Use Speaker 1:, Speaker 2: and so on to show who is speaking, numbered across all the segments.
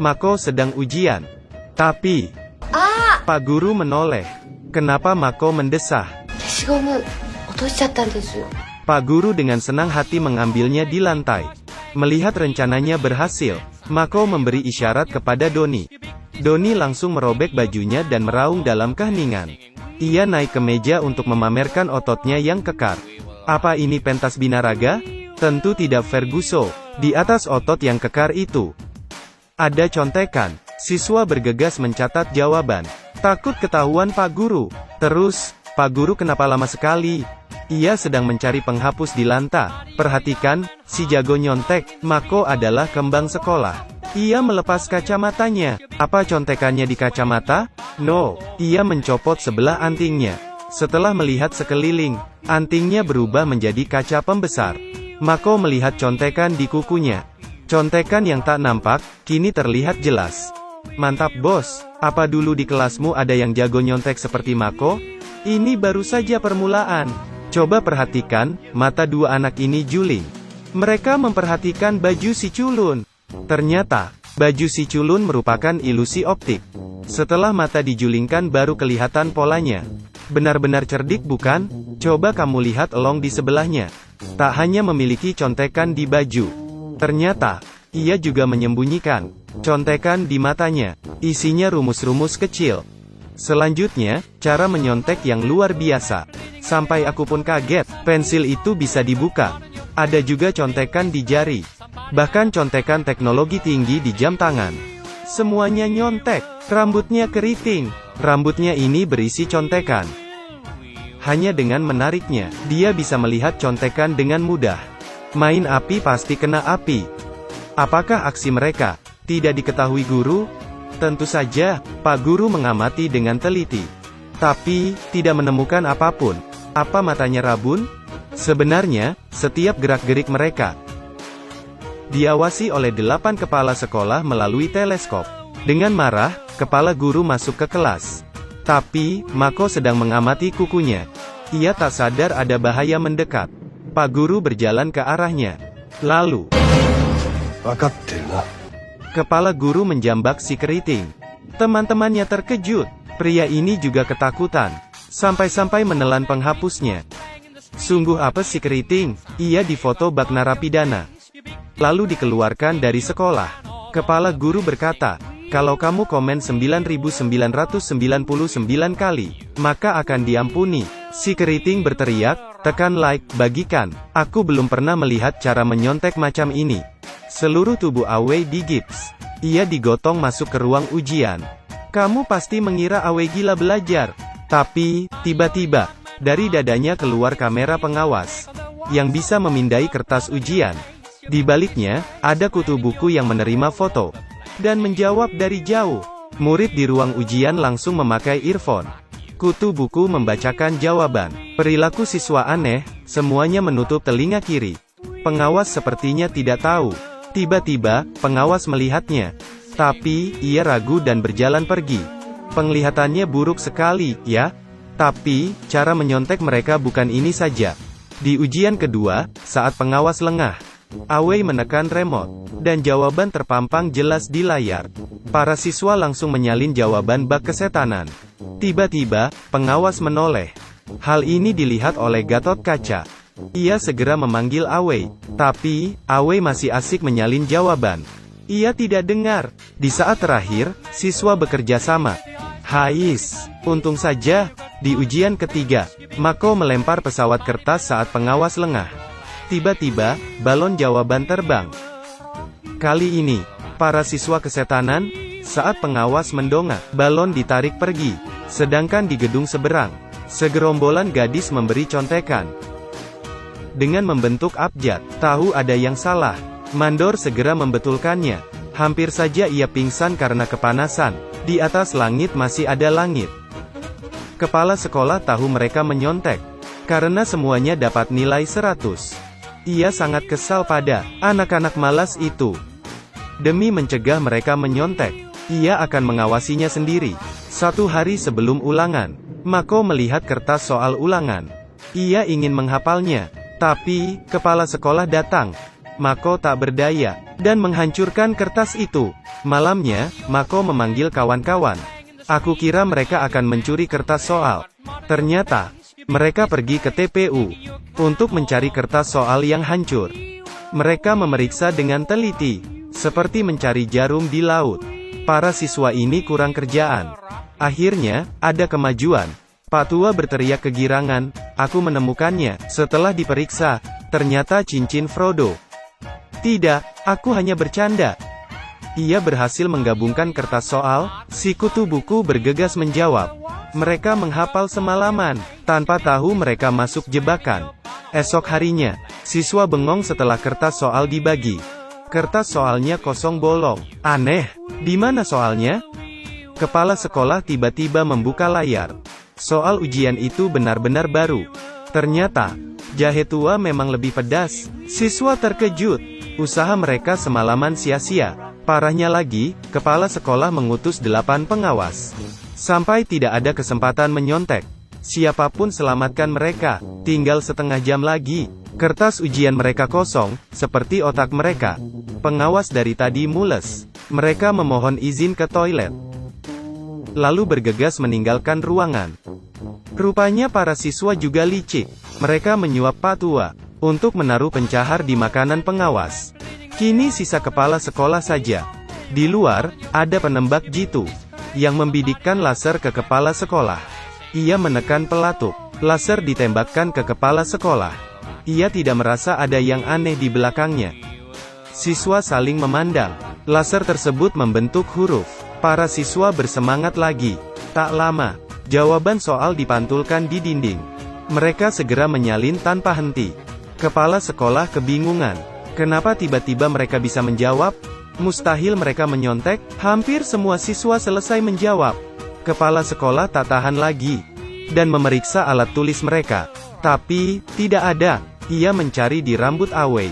Speaker 1: Mako sedang ujian. Tapi, Pak Guru menoleh. Kenapa Mako mendesah?
Speaker 2: 消しゴム落としちゃったんですよ。
Speaker 1: Pak Guru dengan senang hati mengambilnya di lantai. Melihat rencananya berhasil, Mako memberi isyarat kepada Doni. Doni langsung merobek bajunya dan meraung dalam keheningan. Ia naik ke meja untuk memamerkan ototnya yang kekar. Apa ini pentas binaraga? Tentu tidak, Ferguso. Di atas otot yang kekar itu ada contekan. Siswa bergegas mencatat jawaban. Takut ketahuan Pak Guru. Terus, Pak Guru kenapa lama sekali? Ia sedang mencari penghapus di lantai. Perhatikan, si jago nyontek. Mako adalah kembang sekolah. Ia melepas kacamatanya. Apa contekannya di kacamata? No, ia mencopot sebelah antingnya. Setelah melihat sekeliling, antingnya berubah menjadi kaca pembesar. Mako melihat contekan di kukunya. Contekan yang tak nampak, kini terlihat jelas. Mantap bos, apa dulu di kelasmu ada yang jago nyontek seperti Mako? Ini baru saja permulaan. Coba perhatikan, mata dua anak ini juling. Mereka memperhatikan baju si culun. Ternyata, baju si culun merupakan ilusi optik. Setelah mata dijulingkan baru kelihatan polanya. Benar-benar cerdik bukan? Coba kamu lihat elong di sebelahnya. Tak hanya memiliki contekan di baju. Ternyata, ia juga menyembunyikan contekan di matanya. Isinya rumus-rumus kecil. Selanjutnya, cara menyontek yang luar biasa. Sampai aku pun kaget, pensil itu bisa dibuka. Ada juga contekan di jari. Bahkan contekan teknologi tinggi di jam tangan. Semuanya nyontek. Rambutnya keriting. Rambutnya ini berisi contekan. Hanya dengan menariknya, dia bisa melihat contekan dengan mudah. Main api pasti kena api. Apakah aksi mereka tidak diketahui guru? Tentu saja, Pak Guru mengamati dengan teliti. Tapi, tidak menemukan apapun. Apa matanya rabun? Sebenarnya, setiap gerak-gerik mereka diawasi oleh 8 kepala sekolah melalui teleskop. Dengan marah, kepala guru masuk ke kelas. Tapi, Mako sedang mengamati kukunya. Ia tak sadar ada bahaya mendekat. Pak Guru berjalan ke arahnya. Lalu, kepala guru menjambak si keriting. Teman-temannya terkejut. Pria ini juga ketakutan. Sampai-sampai menelan penghapusnya. Sungguh apa si keriting? Ia difoto bak narapidana. Lalu dikeluarkan dari sekolah. Kepala guru berkata, kalau kamu komen 9.999 kali, maka akan diampuni. Si keriting berteriak, tekan like, bagikan. Aku belum pernah melihat cara menyontek macam ini. Seluruh tubuh Awei digips. Ia digotong masuk ke ruang ujian. Kamu pasti mengira Awei gila belajar. Tapi, tiba-tiba, dari dadanya keluar kamera pengawas. Yang bisa memindai kertas ujian. Di baliknya, ada kutu buku yang menerima foto. Dan menjawab dari jauh. Murid di ruang ujian langsung memakai earphone. Kutu buku membacakan jawaban. Perilaku siswa aneh, semuanya menutup telinga kiri. Pengawas sepertinya tidak tahu. Tiba-tiba, pengawas melihatnya. Tapi, ia ragu dan berjalan pergi. Penglihatannya buruk sekali, ya? Tapi, cara menyontek mereka bukan ini saja. Di ujian kedua, saat pengawas lengah, Awei menekan remote, dan jawaban terpampang jelas di layar. Para siswa langsung menyalin jawaban bak kesetanan. Tiba-tiba, pengawas menoleh. Hal ini dilihat oleh Gatot Kaca. Ia segera memanggil Awei. Tapi, Awei masih asik menyalin jawaban. Ia tidak dengar. Di saat terakhir, siswa bekerja sama. Hais. Untung saja, di ujian ketiga, Mako melempar pesawat kertas saat pengawas lengah. Tiba-tiba, balon jawaban terbang. Kali ini, para siswa kesetanan, saat pengawas mendongak, balon ditarik pergi. Sedangkan di gedung seberang, segerombolan gadis memberi contekan. Dengan membentuk abjad, tahu ada yang salah. Mandor segera membetulkannya. Hampir saja ia pingsan karena kepanasan. Di atas langit masih ada langit. Kepala sekolah tahu mereka menyontek. Karena semuanya dapat nilai 100. Ia sangat kesal pada anak-anak malas itu. Demi mencegah mereka menyontek, ia akan mengawasinya sendiri. 1 hari sebelum ulangan, Mako melihat kertas soal ulangan. Ia ingin menghafalnya. Tapi, kepala sekolah datang. Mako tak berdaya, dan menghancurkan kertas itu. Malamnya, Mako memanggil kawan-kawan. Aku kira mereka akan mencuri kertas soal. Ternyata, mereka pergi ke TPU untuk mencari kertas soal yang hancur. Mereka memeriksa dengan teliti, seperti mencari jarum di laut. Para siswa ini kurang kerjaan. Akhirnya, ada kemajuan. Pak Tua berteriak kegirangan, aku menemukannya. Setelah diperiksa, ternyata cincin Frodo. Tidak, aku hanya bercanda. Ia berhasil menggabungkan kertas soal. Si kutu buku bergegas menjawab. Mereka menghafal semalaman, tanpa tahu mereka masuk jebakan. Esok harinya, siswa bengong setelah kertas soal dibagi. Kertas soalnya kosong bolong. Aneh, di mana soalnya? Kepala sekolah tiba-tiba membuka layar. Soal ujian itu benar-benar baru. Ternyata, jahe tua memang lebih pedas. Siswa terkejut. Usaha mereka semalaman sia-sia. Parahnya lagi, kepala sekolah mengutus 8 pengawas. Sampai tidak ada kesempatan menyontek. Siapapun selamatkan mereka. Tinggal setengah jam lagi. Kertas ujian mereka kosong, seperti otak mereka. Pengawas dari tadi mules. Mereka memohon izin ke toilet, lalu bergegas meninggalkan ruangan. Rupanya para siswa juga licik. Mereka menyuap Pak Tua untuk menaruh pencahar di makanan pengawas. Kini sisa kepala sekolah saja. Di luar, ada penembak jitu yang membidikkan laser ke kepala sekolah. Ia menekan pelatuk. Laser ditembakkan ke kepala sekolah. Ia tidak merasa ada yang aneh di belakangnya. Siswa saling memandang. Laser tersebut membentuk huruf. Para siswa bersemangat lagi. Tak lama, jawaban soal dipantulkan di dinding. Mereka segera menyalin tanpa henti. Kepala sekolah kebingungan. Kenapa tiba-tiba mereka bisa menjawab? Mustahil mereka menyontek. Hampir semua siswa selesai menjawab. Kepala sekolah tak tahan lagi dan memeriksa alat tulis mereka. Tapi, tidak ada. Ia mencari di rambut Awei.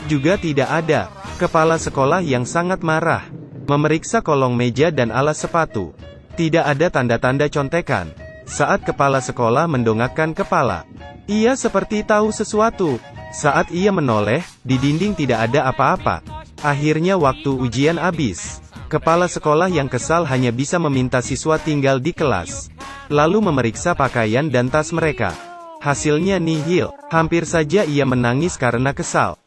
Speaker 1: Juga tidak ada. Kepala sekolah yang sangat marah memeriksa kolong meja dan alas sepatu. Tidak ada tanda-tanda contekan. Saat kepala sekolah mendongakkan kepala, ia seperti tahu sesuatu. Saat ia menoleh, di dinding tidak ada apa-apa. Akhirnya waktu ujian habis. Kepala sekolah yang kesal hanya bisa meminta siswa tinggal di kelas, lalu memeriksa pakaian dan tas mereka. Hasilnya nihil. Hampir saja ia menangis karena kesal.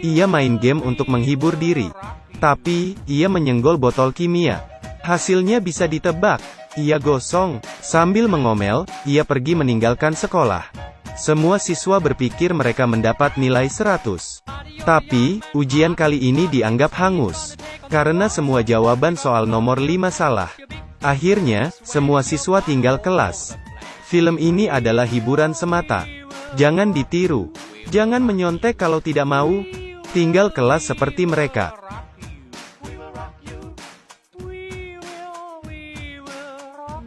Speaker 1: Ia main game untuk menghibur diri. Tapi, ia menyenggol botol kimia. Hasilnya bisa ditebak. Ia gosong. Sambil mengomel, ia pergi meninggalkan sekolah. Semua siswa berpikir mereka mendapat nilai 100. Tapi, ujian kali ini dianggap hangus. Karena semua jawaban soal nomor 5 salah. Akhirnya, semua siswa tinggal kelas. Film ini adalah hiburan semata. Jangan ditiru. Jangan menyontek kalau tidak mau. Tinggal kelas seperti mereka.